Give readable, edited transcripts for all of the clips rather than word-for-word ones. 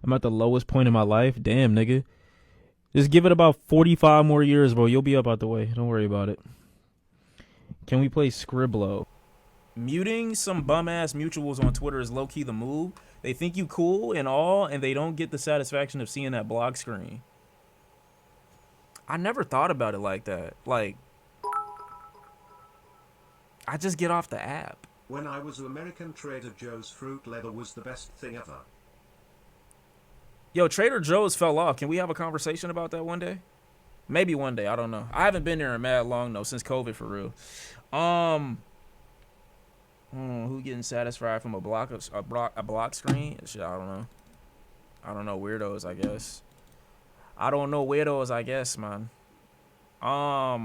I'm at the lowest point in my life. Damn, nigga. Just give it about 45 more years, bro. You'll be up out the way. Don't worry about it. Can we play Scribblo? Muting some bum ass mutuals on Twitter is low key the move. They think you cool and all, and they don't get the satisfaction of seeing that block screen. I never thought about it like that. Like, I just get off the app. When I was American, Trader Joe's fruit leather was the best thing ever. Yo, Trader Joe's fell off. Can we have a conversation about that one day? Maybe one day. I don't know. I haven't been there in mad long though, since COVID for real. Who getting satisfied from a block screen? Shit, I don't know. I don't know. Weirdos, I guess. I don't know weirdos, I guess, man. What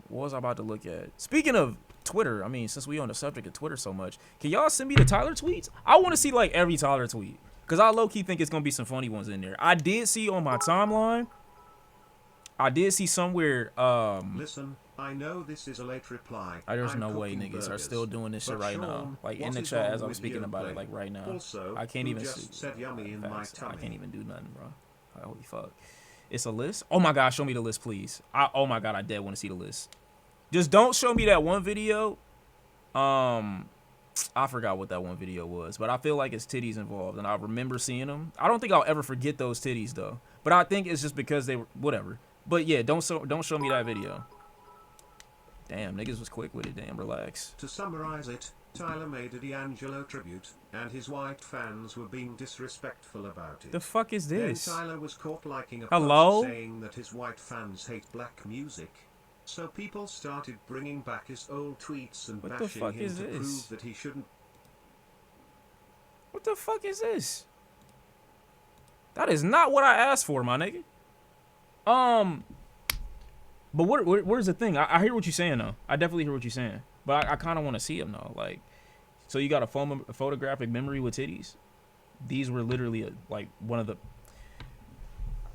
was I about to look at? Speaking of Twitter, I mean, since we on the subject of Twitter so much, can y'all send me the Tyler tweets? I want to see like every Tyler tweet, cause I low key think it's gonna be some funny ones in there. I did see on my timeline. I did see somewhere. Listen, I know this is a late reply. There's no way niggas are still doing this shit right now. Like in the chat as I'm speaking about it, like right now. Also, I can't even just said yummy in my tummy. I can't even do nothing, bro. Holy fuck. It's a list? Oh my god, show me the list, please. Oh my god, I dead want to see the list. Just don't show me that one video. I forgot what that one video was, but I feel like it's titties involved, and I remember seeing them. I don't think I'll ever forget those titties though, but I think it's just because they were whatever. But yeah, don't show me that video. Damn, niggas was quick with it. Damn, relax. To summarize it, Tyler made a D'Angelo tribute, and his white fans were being disrespectful about it. The fuck is this? Then Tyler was caught liking a Hello? post saying that his white fans hate black music. So people started bringing back his old tweets and What the bashing fuck him is to this? prove that he shouldn't. What the fuck is this? That is not what I asked for, my nigga. But where's the thing? I hear what you're saying though. I definitely hear what you're saying. But I kind of want to see him though. Like, so you got a photographic memory with titties? These were literally like one of the.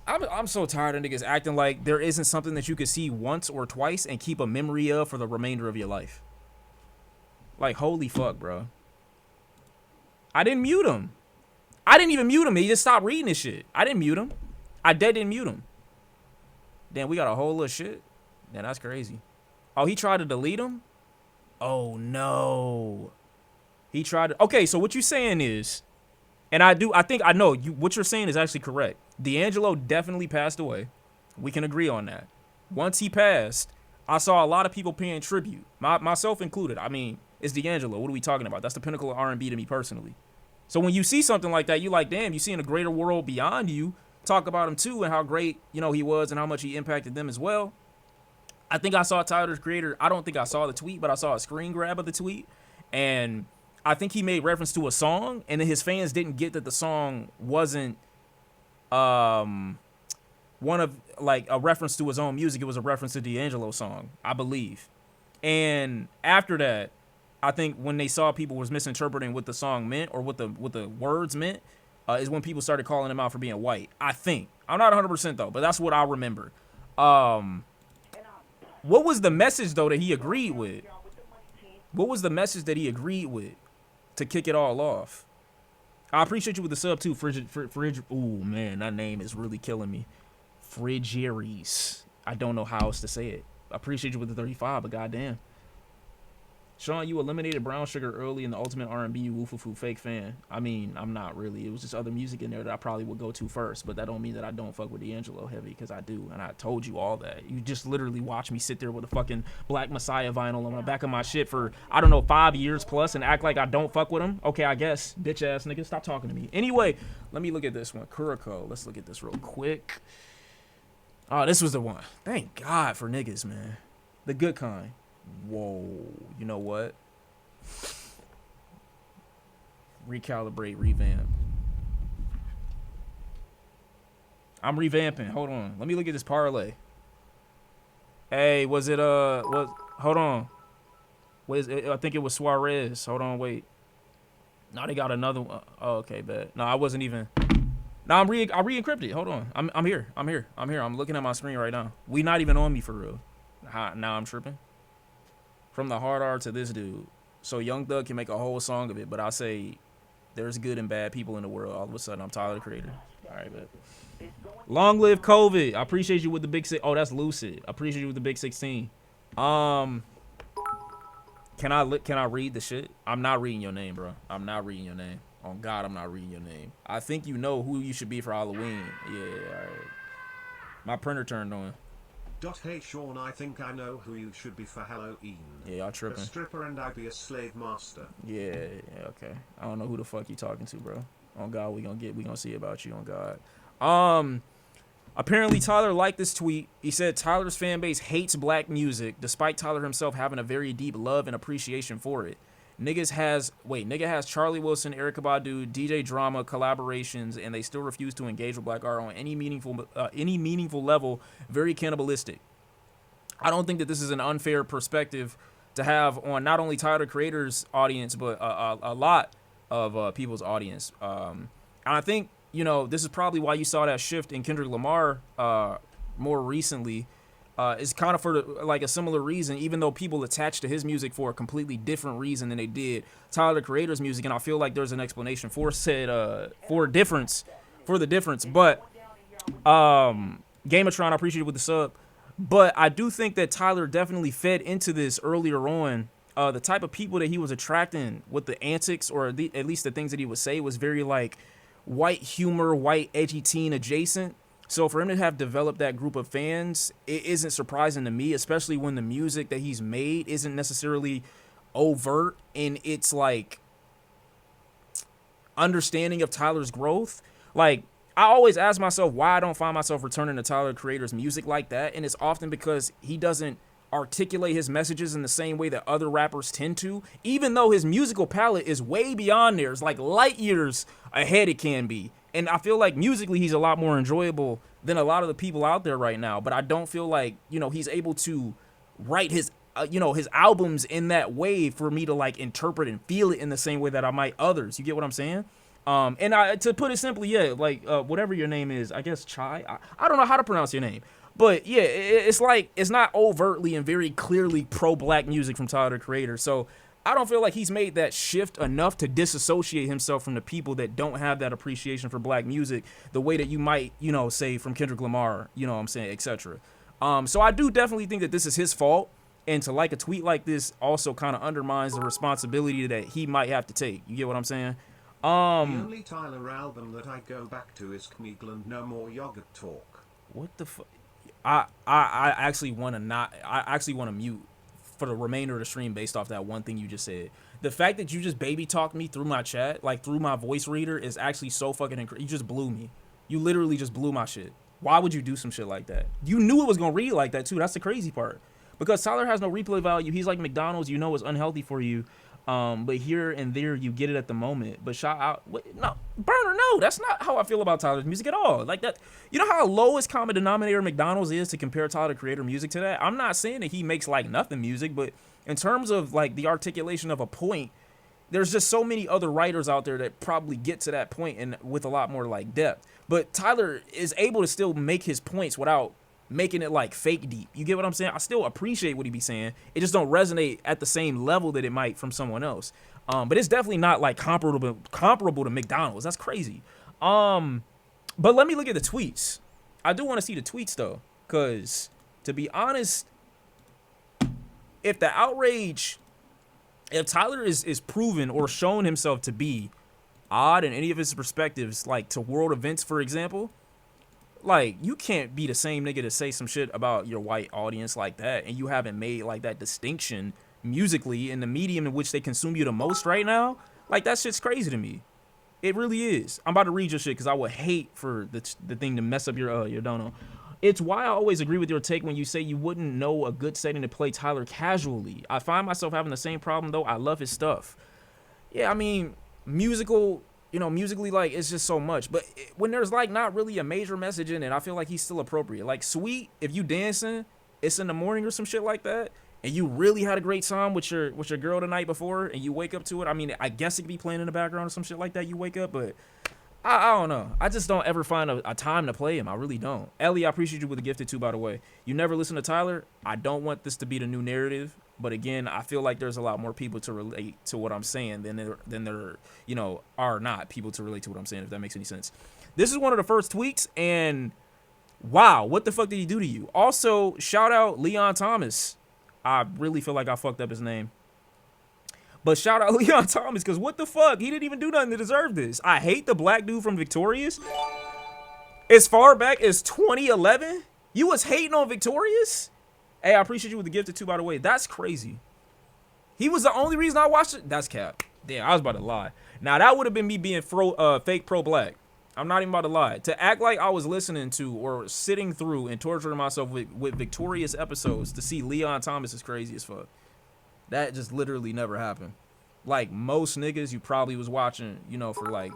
I'm so tired of niggas acting like there isn't something that you could see once or twice and keep a memory of for the remainder of your life. Like, holy fuck, bro. I didn't mute him. I didn't even mute him. He just stopped reading this shit. I didn't mute him. I didn't mute him. Damn, we got a whole little shit. Damn, that's crazy. Oh, he tried to delete him? Oh, no. He tried to... Okay, so what you're saying is... And I think I know. What you're saying is actually correct. D'Angelo definitely passed away. We can agree on that. Once he passed, I saw a lot of people paying tribute. Myself included. I mean, it's D'Angelo. What are we talking about? That's the pinnacle of R&B to me personally. So when you see something like that, you like, damn, you seeing a greater world beyond you. Talk about him too and how great, he was and how much he impacted them as well. I think I saw Tyler's Creator. I don't think I saw the tweet, but I saw a screen grab of the tweet. And I think he made reference to a song, and then his fans didn't get that the song wasn't one of like a reference to his own music. It was a reference to D'Angelo's song, I believe. And after that, I think when they saw people was misinterpreting what the song meant or what the words meant, is when people started calling him out for being white. I think. I'm not 100% though, but that's what I remember. What was the message though that he agreed with? What was the message that he agreed with to kick it all off? I appreciate you with the sub too, ooh man, that name is really killing me. Frigeries. I don't know how else to say it. I appreciate you with the 35, but goddamn. Sean, you eliminated Brown Sugar early in the Ultimate R&B, you woofufu fake fan. I mean, I'm not really. It was just other music in there that I probably would go to first, but that don't mean that I don't fuck with D'Angelo heavy, because I do, and I told you all that. You just literally watch me sit there with a fucking Black Messiah vinyl on the back of my shit for, I don't know, 5 years plus and act like I don't fuck with him? Okay, I guess. Bitch ass nigga, stop talking to me. Anyway, let me look at this one. Kuriko. Let's look at this real quick. Oh, this was the one. Thank God for niggas, man. The good kind. Whoa, you know what? Recalibrate, revamp. I'm revamping. Hold on. Let me look at this parlay. Hey, was it hold on. I think it was Suarez. Hold on, wait. No, they got another one. Oh, okay, bet. No, I wasn't even. No, I re-encrypted. Hold on. I'm here. I'm looking at my screen right now. We not even on me for real. Now I'm tripping. From the hard R to this dude. So Young Thug can make a whole song of it, but I say there's good and bad people in the world. All of a sudden, I'm Tyler the Creator. All right, but long live COVID. I appreciate you with the big six. Oh, that's Lucid. I appreciate you with the big 16. Can I read the shit? I'm not reading your name, bro. I'm not reading your name. On God, I'm not reading your name. I think you know who you should be for Halloween. Yeah, all right. My printer turned on. Hey Sean, I think I know who you should be for Halloween. Yeah, y'all tripping. A stripper and I be a slave master. Yeah, okay. I don't know who the fuck you talking to, bro. On God, we gonna see about you. On God. Apparently Tyler liked this tweet. He said Tyler's fan base hates black music, despite Tyler himself having a very deep love and appreciation for it. Nigga has Charlie Wilson, Erykah Badu, DJ Drama collaborations, and they still refuse to engage with black art on any meaningful level. Very cannibalistic. I don't think that this is an unfair perspective to have on not only Tyler Creator's audience, but a lot of people's audience. And I think, this is probably why you saw that shift in Kendrick Lamar more recently. Is kind of for like a similar reason, even though people attach to his music for a completely different reason than they did Tyler the Creator's music, and I feel like there's an explanation for the difference. But Gamatron, I appreciate it with the sub. But I do think that Tyler definitely fed into this earlier on. The type of people that he was attracting with the antics, or at least the things that he would say, was very like white humor, white edgy teen adjacent. So for him to have developed that group of fans, it isn't surprising to me, especially when the music that he's made isn't necessarily overt in its like understanding of Tyler's growth. Like, I always ask myself why I don't find myself returning to Tyler the Creator's music like that, and it's often because he doesn't articulate his messages in the same way that other rappers tend to, even though his musical palette is way beyond theirs, like light years ahead it can be. And I feel like musically he's a lot more enjoyable than a lot of the people out there right now. But I don't feel like, he's able to write his albums in that way for me to like interpret and feel it in the same way that I might others. You get what I'm saying? And to put it simply, yeah, like whatever your name is, I guess Chai. I don't know how to pronounce your name. But yeah, it's like it's not overtly and very clearly pro-black music from Tyler the Creator. So I don't feel like he's made that shift enough to disassociate himself from the people that don't have that appreciation for black music the way that you might, say from Kendrick Lamar, etc. So I do definitely think that this is his fault. And to like a tweet like this also kind of undermines the responsibility that he might have to take. You get what I'm saying? The only Tyler album that I go back to is Kmeagland No More Yogurt Talk. What the fuck? I actually want to mute for the remainder of the stream based off that one thing you just said. The fact that you just baby talked me through my chat, like through my voice reader, is actually so fucking incredible. You just blew me. You literally just blew my shit. Why would you do some shit like that? You knew it was gonna read like that too. That's the crazy part. Because Tyler has no replay value. He's like McDonald's. You know it's unhealthy for you. But here and there you get it at the moment. But shout out, no, Burner, no, that's not how I feel about Tyler's music at all. Like that, you know how lowest common denominator McDonald's is to compare Tyler the Creator music to that? I'm not saying that he makes like nothing music, but in terms of like the articulation of a point, there's just so many other writers out there that probably get to that point and with a lot more like depth. But Tyler is able to still make his points without making it like fake deep. You get what I'm saying? I still appreciate what he be saying. It just don't resonate at the same level that it might from someone else. But it's definitely not like comparable to McDonald's. That's crazy. But let me look at the tweets. I do want to see the tweets though, because to be honest, if the outrage, if Tyler is proven or shown himself to be odd in any of his perspectives, like to world events, for example, like, you can't be the same nigga to say some shit about your white audience like that, and you haven't made, like, that distinction musically in the medium in which they consume you the most right now. Like, that shit's crazy to me. It really is. I'm about to read your shit because I would hate for the thing to mess up your dono. It's why I always agree with your take when you say you wouldn't know a good setting to play Tyler casually. I find myself having the same problem, though. I love his stuff. Yeah, I mean, musically, like, it's just so much. But when there's, like, not really a major message in it, I feel like he's still appropriate. Like, Sweet, if you dancing, it's in the morning or some shit like that, and you really had a great time with your girl the night before, and you wake up to it, I mean, I guess it could be playing in the background or some shit like that, you wake up, but I don't know. I just don't ever find a time to play him. I really don't. Ellie, I appreciate you with the gifted too, by the way. You never listen to Tyler. I don't want this to be the new narrative. But again, I feel like there's a lot more people to relate to what I'm saying than there are not people to relate to what I'm saying, if that makes any sense. This is one of the first tweets, and wow, what the fuck did he do to you? Also, shout out Leon Thomas. I really feel like I fucked up his name. But shout out Leon Thomas, because what the fuck? He didn't even do nothing to deserve this. I hate the black dude from Victorious. As far back as 2011, you was hating on Victorious? Hey, I appreciate you with the gift too, by the way. That's crazy. He was the only reason I watched it. That's cap. Damn, I was about to lie. Now, that would have been me being fake pro-black. I'm not even about to lie. To act like I was listening to or sitting through and torturing myself with Victorious episodes to see Leon Thomas is crazy as fuck. That just literally never happened. Like most niggas, you probably was watching, you know, for like.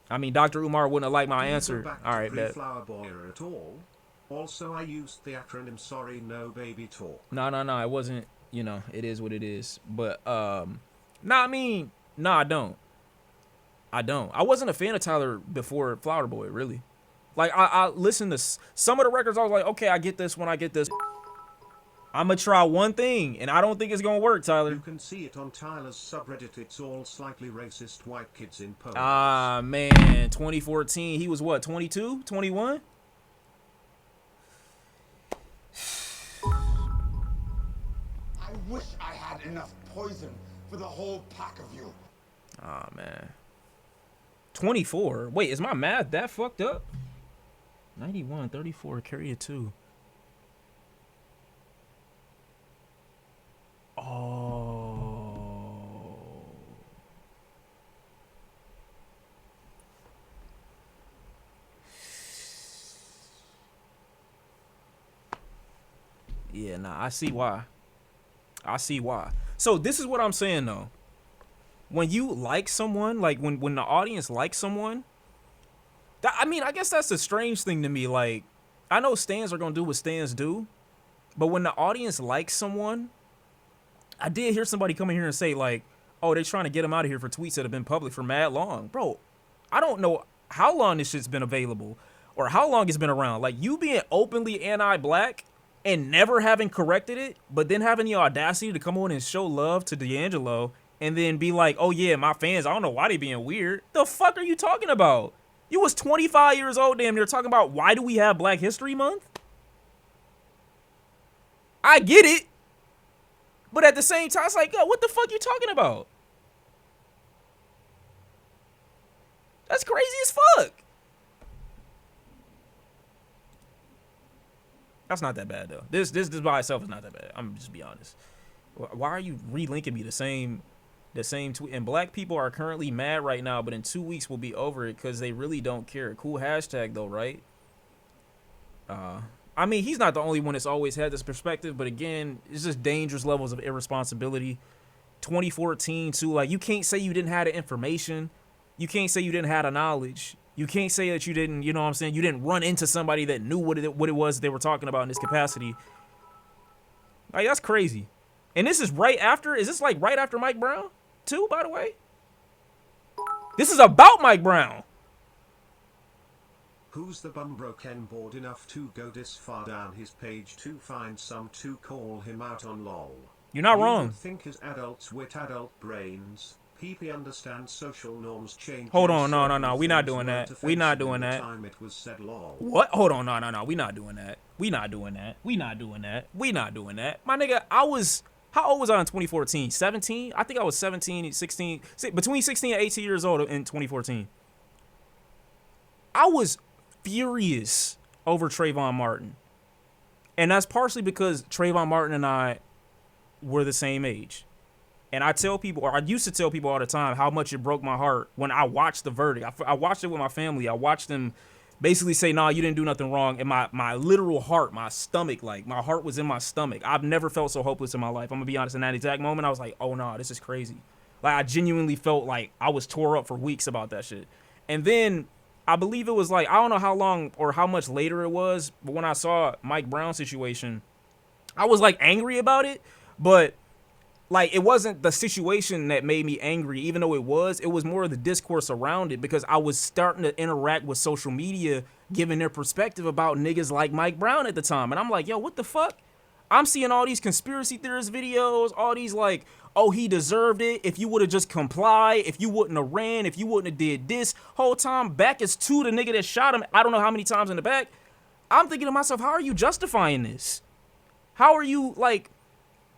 I mean, Dr. Umar wouldn't have liked my answer. All right, bet. Flower Boy at all. Also, I used the acronym Sorry No Baby Talk. No, it wasn't. You know, it is what it is. But I don't. I wasn't a fan of Tyler before Flower Boy, really. Like I listened to some of the records. I was like, okay, I get this when I get this. I'm gonna try one thing, and I don't think it's gonna work, Tyler. You can see it on Tyler's subreddit. It's all slightly racist white kids in poses. Ah, man. 2014. He was what, 22? 21? I wish I had enough poison for the whole pack of you. Ah, man. 24. Wait, is my math that fucked up? 91, 34, carry it 2. Oh. Yeah, nah, I see why. So this is what I'm saying though. When you like someone, like when the audience likes someone, I guess that's a strange thing to me. Like, I know stans are gonna do what stans do, but when the audience likes someone, I did hear somebody come in here and say like, oh, they're trying to get him out of here for tweets that have been public for mad long. Bro, I don't know how long this shit's been available or how long it's been around. Like, you being openly anti-black and never having corrected it, but then having the audacity to come on and show love to D'Angelo and then be like, oh yeah, my fans, I don't know why they being weird. The fuck are you talking about? You was 25 years old damn near talking about why do we have Black History Month? I get it. But at the same time, it's like, yo, what the fuck you talking about? That's crazy as fuck. That's not that bad though. This by itself is not that bad. I'm just be honest. Why are you relinking me the same tweet? And black people are currently mad right now, but in 2 weeks we'll be over it because they really don't care. Cool hashtag though, right? I mean, he's not the only one that's always had this perspective, but again, it's just dangerous levels of irresponsibility. 2014 too, like, you can't say you didn't have the information. You can't say you didn't have the knowledge. You can't say that you didn't, you know what I'm saying, you didn't run into somebody that knew what it was they were talking about in this capacity. Like, that's crazy. And this is right after, is this like right after Mike Brown too, by the way? This is about Mike Brown. Who's the bum broken bored enough to go this far down his page to find some to call him out on lol? You're not you wrong. Think as adults with adult brains, PP understands social norms change. Hold on, no. We not doing that. We not doing that. Time it was said lol. What? Hold on, no. We not doing that. We not doing that. We not doing that. We not doing that. My nigga, how old was I in 2014? 17? I think I was 17, 16, between 16 and 18 years old in 2014. I was furious over Trayvon Martin. And that's partially because Trayvon Martin and I were the same age. And I tell people, or I used to tell people all the time, how much it broke my heart when I watched the verdict. I watched it with my family. I watched them basically say, nah, you didn't do nothing wrong. And my literal heart, my stomach, like my heart was in my stomach. I've never felt so hopeless in my life. I'm gonna be honest, in that exact moment, I was like, oh no, this is crazy. Like, I genuinely felt like I was tore up for weeks about that shit. And then I believe it was like, I don't know how long or how much later it was, but when I saw Mike Brown's situation, I was like angry about it, but like, it wasn't the situation that made me angry, even though it was more of the discourse around it, because I was starting to interact with social media, giving their perspective about niggas like Mike Brown at the time. And I'm like, yo, what the fuck? I'm seeing all these conspiracy theorist videos, all these like, oh, he deserved it. If you would have just complied, if you wouldn't have ran, if you wouldn't have did this whole time, back is to the nigga that shot him. I don't know how many times in the back. I'm thinking to myself, how are you justifying this? How are you, like,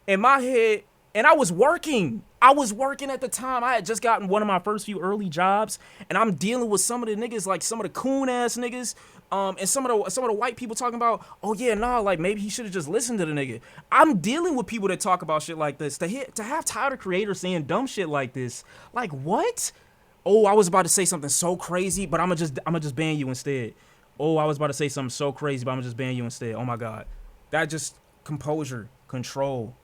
in my head, and I was working. I was working at the time. I had just gotten one of my first few early jobs, and I'm dealing with some of the niggas, like some of the coon ass niggas, and some of the white people talking about, oh yeah, nah, like maybe he should have just listened to the nigga. I'm dealing with people that talk about shit like this. To have Tyler the Creator saying dumb shit like this, like what? Oh, I was about to say something so crazy, but I'ma just ban you instead. Oh, I was about to say something so crazy, but I'ma just ban you instead. Oh my God, that just composure, control.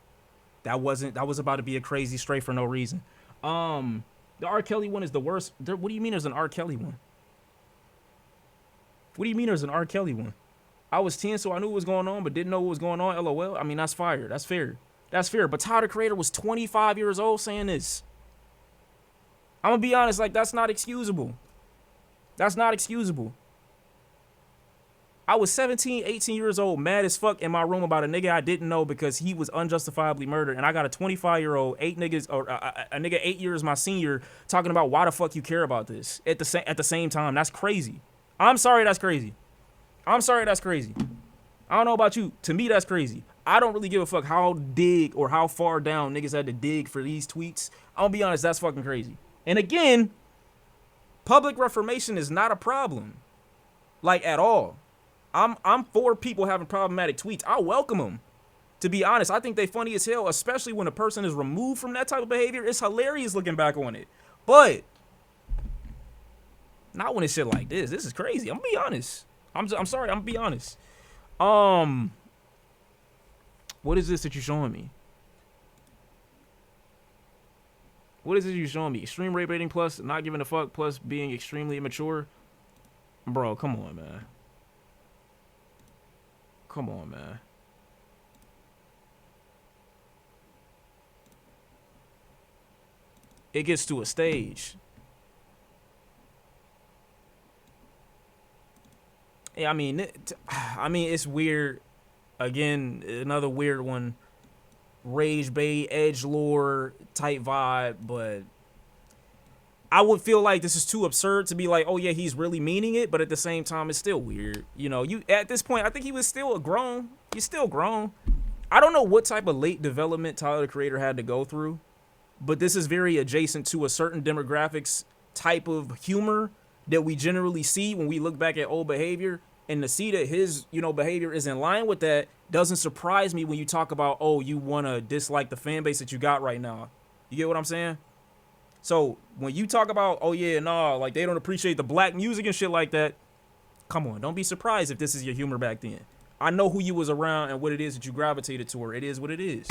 That was about to be a crazy straight for no reason. The R. Kelly one is the worst. What do you mean there's an R. Kelly one? What do you mean there's an R. Kelly one? I was 10, so I knew what was going on, but didn't know what was going on. LOL. I mean, that's fire. That's fair. That's fair. But Tyler the Creator was 25 years old saying this. I'm gonna be honest, like, that's not excusable. That's not excusable. I was 17, 18 years old, mad as fuck in my room about a nigga I didn't know because he was unjustifiably murdered. And I got a 25-year-old, a nigga 8 years my senior, talking about why the fuck you care about this at the same time. That's crazy. I'm sorry, that's crazy. I'm sorry, that's crazy. I don't know about you. To me, that's crazy. I don't really give a fuck how dig or how far down niggas had to dig for these tweets. I'm gonna be honest, that's fucking crazy. And again, public reformation is not a problem, like, at all. I'm for people having problematic tweets. I welcome them. To be honest, I think they funny as hell, especially when a person is removed from that type of behavior. It's hilarious looking back on it. But not when it's shit like this. This is crazy. I'm gonna be honest. I'm sorry. I'm gonna be honest. What is this that you're showing me? What is it you're showing me? Extreme rate baiting plus not giving a fuck plus being extremely immature? Bro, come on, man. Come on, man. It gets to a stage. Yeah, I mean, it's weird. Again, another weird one. Rage bait, edgelord type vibe, but I would feel like this is too absurd to be like, oh yeah, he's really meaning it, but at the same time, it's still weird. You know, at this point, I think he was still grown. He's still grown. I don't know what type of late development Tyler the Creator had to go through, but this is very adjacent to a certain demographics type of humor that we generally see when we look back at old behavior. And to see that his, behavior is in line with that doesn't surprise me when you talk about, oh, you want to dislike the fan base that you got right now. You get what I'm saying? So when you talk about, oh yeah, nah, like they don't appreciate the black music and shit like that, come on, don't be surprised if this is your humor back then. I know who you was around and what it is that you gravitated toward. It is what it is.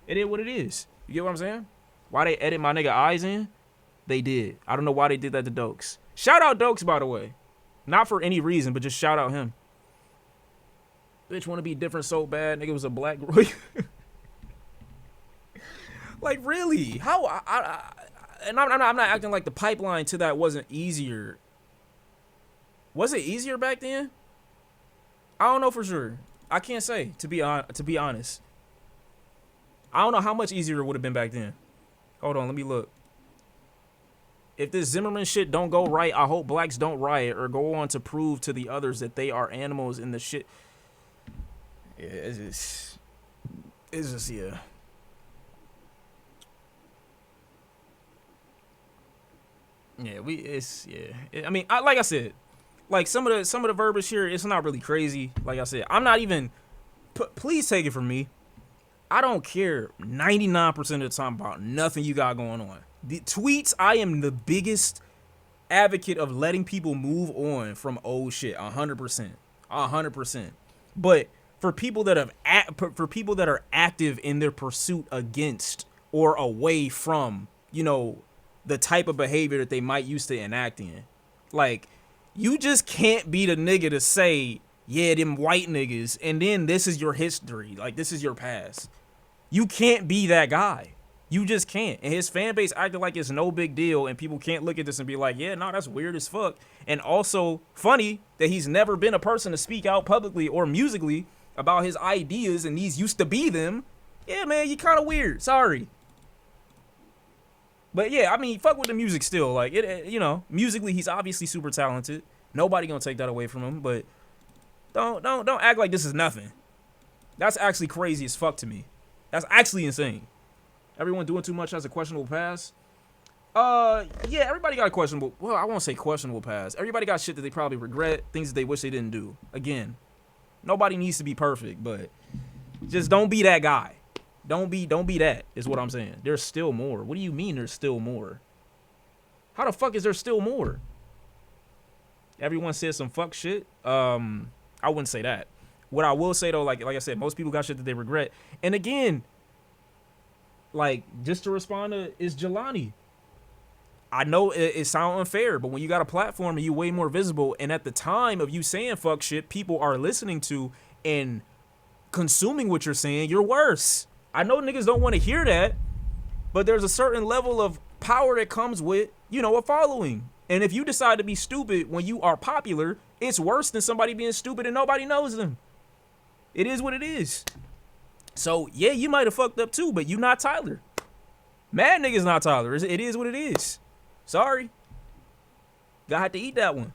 It is what it is. You get what I'm saying? Why they edit my nigga eyes in? They did. I don't know why they did that to Dokes. Shout out Dokes, by the way. Not for any reason, but just shout out him. Bitch want to be different so bad. Nigga was a black girl. Like, really? How? And I'm not acting like the pipeline to that wasn't easier. Was it easier back then? I don't know for sure. I can't say, to be honest. I don't know how much easier it would have been back then. Hold on, let me look. If this Zimmerman shit don't go right, I hope blacks don't riot or go on to prove to the others that they are animals in the shit. Yeah, it's just, yeah. Yeah, I mean, like I said, like some of the verbiage here, it's not really crazy. Like I said, I'm not even, please take it from me. I don't care 99% of the time about nothing you got going on. The tweets, I am the biggest advocate of letting people move on from old shit, 100%. 100%. But for people that are active in their pursuit against or away from, the type of behavior that they might used to enact in, like, you just can't be the nigga to say, yeah, them white niggas, and then this is your history, like, this is your past. You can't be that guy. You just can't. And his fan base acted like it's no big deal, and people can't look at this and be like, yeah, no, that's weird as fuck. And also funny that he's never been a person to speak out publicly or musically about his ideas and these used to be them, yeah, man, you kind of weird. Sorry. But yeah, I mean, fuck with the music still. Like, you know, musically, he's obviously super talented. Nobody gonna take that away from him. But don't act like this is nothing. That's actually crazy as fuck to me. That's actually insane. Everyone doing too much has a questionable past. Yeah, everybody got a questionable. Well, I won't say questionable past. Everybody got shit that they probably regret, things that they wish they didn't do. Again, nobody needs to be perfect, but just don't be that guy. Don't be that, is what I'm saying. There's still more. What do you mean there's still more? How the fuck is there still more? Everyone says some fuck shit. I wouldn't say that. What I will say though, like I said, most people got shit that they regret. And again, like, just to respond to is Jelani. I know it sounds unfair, but when you got a platform and you way more visible, and at the time of you saying fuck shit, people are listening to and consuming what you're saying, you're worse. I know niggas don't want to hear that, but there's a certain level of power that comes with, you know, a following. And if you decide to be stupid when you are popular, it's worse than somebody being stupid and nobody knows them. It is what it is. So, yeah, you might have fucked up too, but you not Tyler. Mad niggas not Tyler. It is what it is. Sorry. Gotta have to eat that one.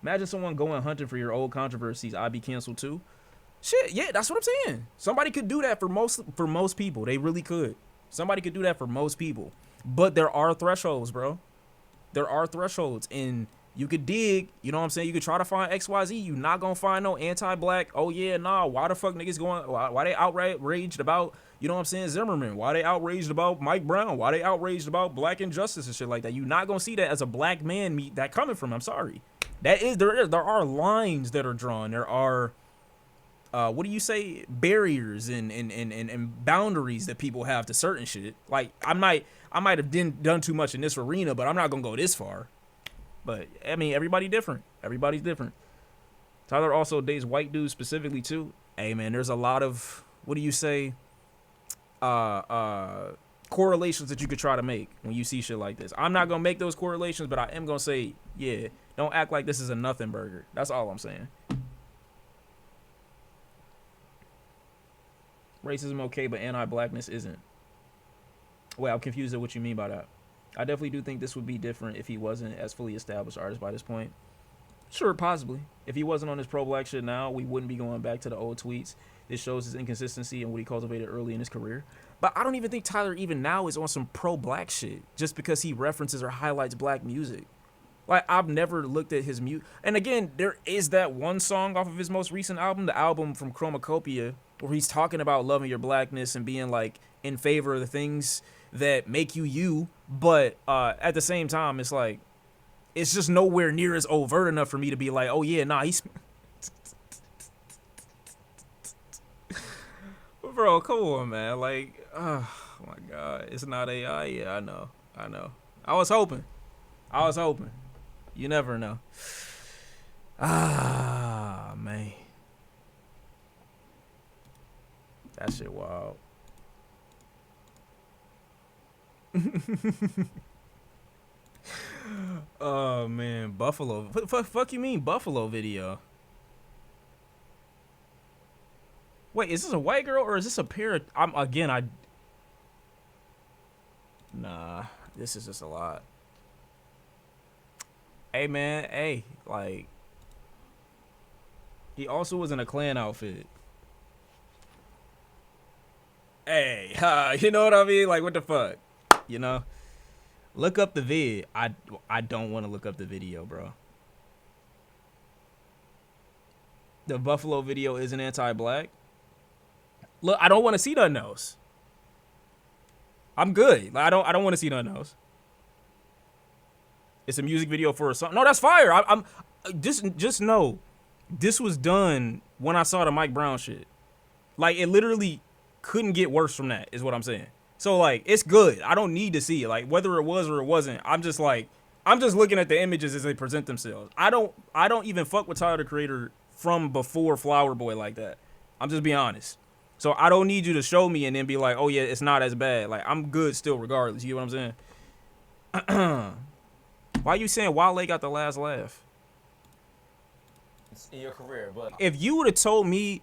Imagine someone going hunting for your old controversies. I'd be canceled too. Shit, yeah, that's what I'm saying. Somebody could do that for most people. They really could. Somebody could do that for most people. But there are thresholds, bro. There are thresholds. And you could dig, you know what I'm saying? You could try to find XYZ. You not gonna find no anti-black. Oh, yeah, nah. Why the fuck niggas going? Why they outraged about, you know what I'm saying, Zimmerman? Why they outraged about Mike Brown? Why they outraged about black injustice and shit like that? You not gonna see that as a black man that coming from. I'm sorry. There are lines that are drawn. There are, what do you say, barriers and boundaries that people have to certain shit. Like, I might have done too much in this arena, but I'm not gonna go this far. But I mean, everybody different. Everybody's different. Tyler also dates white dudes specifically too. Hey man, there's a lot of, what do you say, correlations that you could try to make when you see shit like this. I'm not gonna make those correlations, but I am gonna say, yeah, don't act like this is a nothing burger. That's all I'm saying. Racism okay, but anti-blackness isn't. Well, I'm confused at what you mean by that. I definitely do think this would be different if he wasn't as fully established artist by this point. Sure, possibly. If he wasn't on his pro-black shit now, we wouldn't be going back to the old tweets. This shows his inconsistency and what he cultivated early in his career. But I don't even think Tyler even now is on some pro-black shit just because he references or highlights black music. Like, I've never looked at his music. And again, there is that one song off of his most recent album, the album from Chromacopia, where he's talking about loving your blackness and being, like, in favor of the things that make you you. But at the same time, it's like, it's just nowhere near as overt enough for me to be like, oh, yeah, nah, he's... Bro, come on, man. Like, oh, my God. It's not AI. Yeah, I know. I was hoping. You never know. Ah, man. That shit wild. Oh, man. Buffalo. Fuck you mean Buffalo video? Wait, is this a white girl or is this a pair of... Nah, this is just a lot. Hey, man, hey, like, he also was in a Klan outfit. Hey, you know what I mean? Like, what the fuck? You know? Look up the vid. I don't want to look up the video, bro. The Buffalo video isn't anti-black. Look, I don't want to see nothing else. I'm good. Like, I don't want to see nothing else. It's a music video for a song. No, that's fire. I'm just know this was done when I saw the Mike Brown shit. Like, it literally couldn't get worse from that, is what I'm saying. So, like, it's good. I don't need to see it. Like, whether it was or it wasn't, I'm just looking at the images as they present themselves. I don't even fuck with Tyler the Creator from before Flower Boy like that. I'm just being honest. So I don't need you to show me and then be like, oh yeah, it's not as bad. Like, I'm good still regardless. You know what I'm saying? Why you saying Wale got the last laugh? In your career, but if you would have told me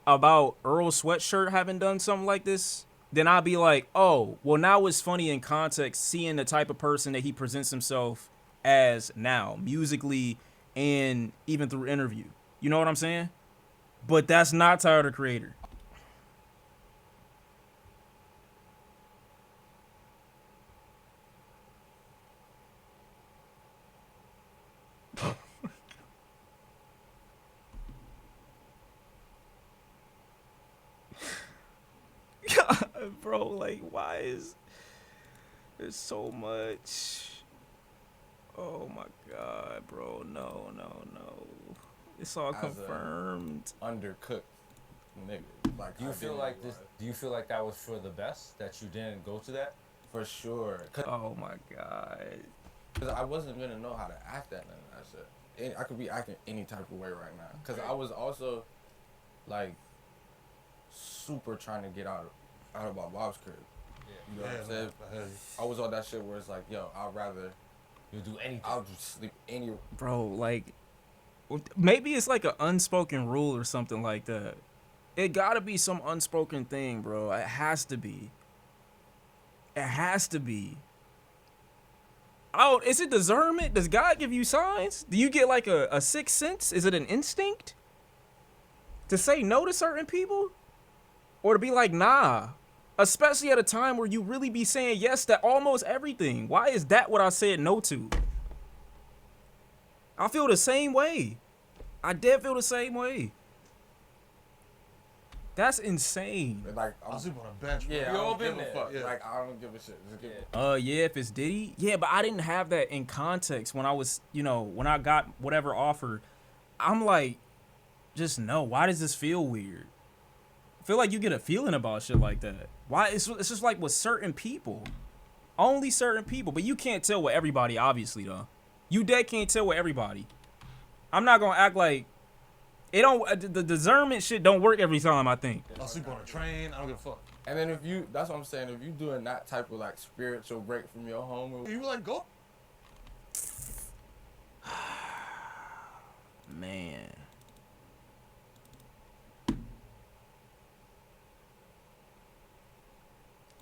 about Earl Sweatshirt having done something like this, then I'd be like, oh, well, now it's funny in context seeing the type of person that he presents himself as now, musically and even through interview. You know what I'm saying? But that's not Tyler, the Creator. God, bro, like, why is there's so much? Oh my God, bro, no. It's all As a confirmed. Undercooked nigga. Like, Do you feel like this? Do you feel like that was for the best that you didn't go to that? For sure. Oh my God. Because I wasn't going to know how to act at none of that shit. I could be acting any type of way right now. Because I was also, like, super trying to get out of my mom's crib. You know what I'm saying? I was on that shit where it's like, yo, I'd rather... You do anything. I'll just sleep anywhere. Bro, like, maybe it's like an unspoken rule or something like that. It gotta be some unspoken thing, bro. It has to be. It has to be. Oh, is it discernment? Does God give you signs? Do you get like a sixth sense? Is it an instinct to say no to certain people? Or to be like, nah. Especially at a time where you really be saying yes to almost everything. Why is that what I said no to? I feel the same way. I did feel the same way. That's insane. Like, I'll sleep on a bench. yeah, We I all don't been give a there. fuck. Yeah. Like, I don't give a shit. Just give a Yeah, if it's Diddy. Yeah, but I didn't have that in context when I was, when I got whatever offer. I'm like, just no. Why does this feel weird? I feel like you get a feeling about shit like that. Why? It's just like with certain people. Only certain people. But you can't tell with everybody, obviously, though. You dead can't tell with everybody. I'm not going to act like it don't. The discernment shit don't work every time, I think. I'll sleep on a train. I don't give a fuck. And then that's what I'm saying, if you doing that type of like spiritual break from your home, You let go. Man.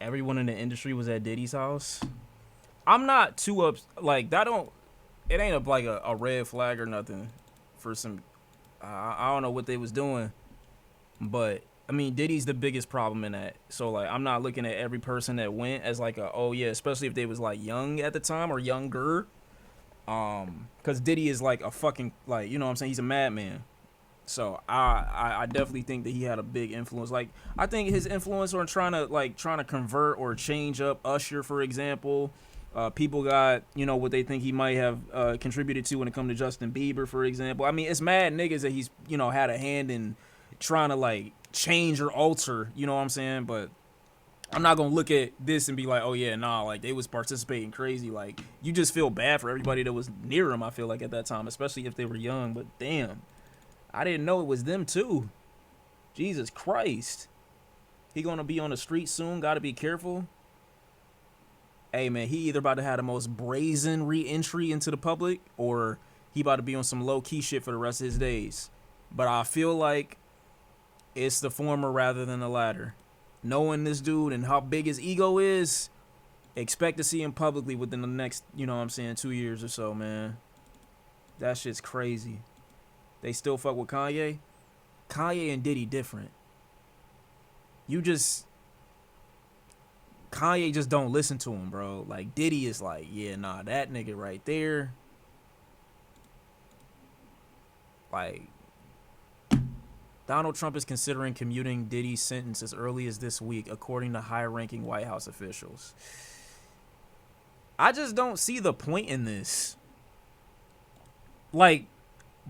Everyone in the industry was at Diddy's house. I'm not too like that. It ain't like a red flag or nothing for some. I don't know what they was doing, but I mean Diddy's the biggest problem in that. So like I'm not looking at every person that went as like oh yeah, especially if they was like young at the time or younger. Cause Diddy is like a fucking like you know what I'm saying, he's a madman. So I definitely think that he had a big influence. Like I think his influence on trying to convert or change up Usher, for example. People got what they think he might have contributed to when it comes to Justin Bieber, for example. I mean, it's mad niggas that he's had a hand in trying to like change or alter. You know what I'm saying? But I'm not gonna look at this and be like, oh yeah, nah, like they was participating crazy. Like you just feel bad for everybody that was near him. I feel like at that time, especially if they were young. But damn. I didn't know it was them too. Jesus Christ. He gonna be on the street soon. Gotta be careful. Hey man, he either about to have the most brazen re-entry into the public or he about to be on some low-key shit for the rest of his days. But I feel like it's the former rather than the latter. Knowing this dude and how big his ego is, expect to see him publicly within the next, 2 years or so, man. That shit's crazy. They still fuck with Kanye. Kanye and Diddy different. Kanye just don't listen to him, bro. Like Diddy is like, yeah, nah, that nigga right there. Like Donald Trump is considering commuting Diddy's sentence as early as this week, according to high-ranking White House officials. I just don't see the point in this. Like,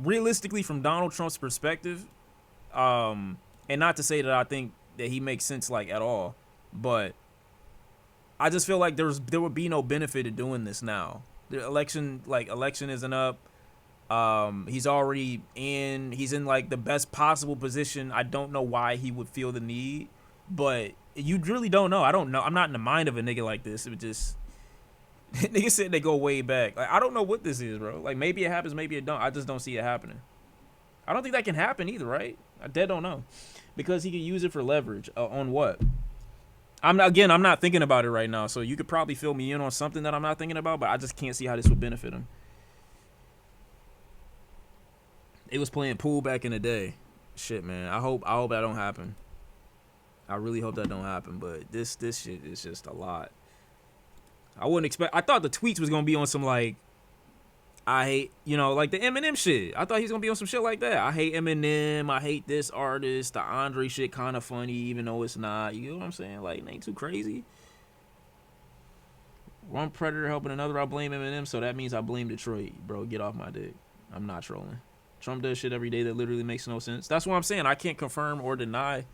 realistically, from Donald Trump's perspective, and not to say that I think that he makes sense like at all, but I just feel like there would be no benefit to doing this now. The election isn't up. He's already he's in like the best possible position. I don't know why he would feel the need, but you really don't know. I don't know. I'm not in the mind of a nigga like this. It would just niggas said they go way back. Like I don't know what this is, bro. Like maybe it happens, maybe it don't. I just don't see it happening. I don't think that can happen either, right? I dead don't know. Because he could use it for leverage. On what? I'm not thinking about it right now, so you could probably fill me in on something that I'm not thinking about, but I just can't see how this would benefit him. It was playing pool back in the day. Shit, man. I hope that don't happen. I really hope that don't happen, but this shit is just a lot. I wouldn't expect. I thought the tweets was gonna be on some like, I hate, like the Eminem shit. I thought he was gonna be on some shit like that. I hate Eminem. I hate this artist. The Andre shit kind of funny, even though it's not. You know what I'm saying? Like, it ain't too crazy. One predator helping another. I blame Eminem, so that means I blame Detroit, bro. Get off my dick. I'm not trolling. Trump does shit every day that literally makes no sense. That's what I'm saying. I can't confirm or deny,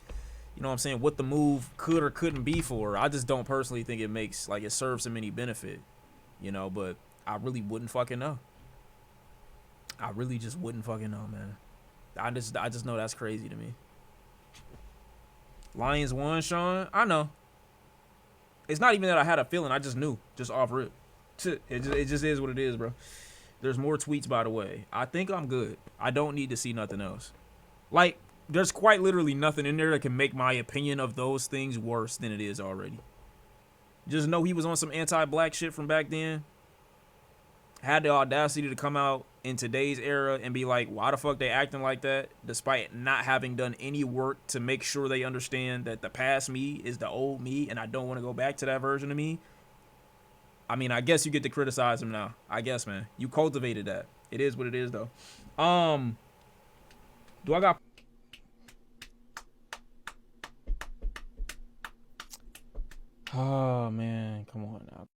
what the move could or couldn't be for. I just don't personally think it makes, like, it serves him any benefit, but I really wouldn't fucking know. I really just wouldn't fucking know, man. I just know that's crazy to me. Lions won, Sean. I know. It's not even that I had a feeling. I just knew, just off rip. It just is what it is, bro. There's more tweets, by the way. I think I'm good. I don't need to see nothing else. Like, there's quite literally nothing in there that can make my opinion of those things worse than it is already. Just know he was on some anti-black shit from back then. Had the audacity to come out in today's era and be like, why the fuck they acting like that, despite not having done any work to make sure they understand that the past me is the old me and I don't want to go back to that version of me. I mean, I guess you get to criticize him now. I guess, man. You cultivated that. It is what it is, though. Do I got... Oh, man. Come on now.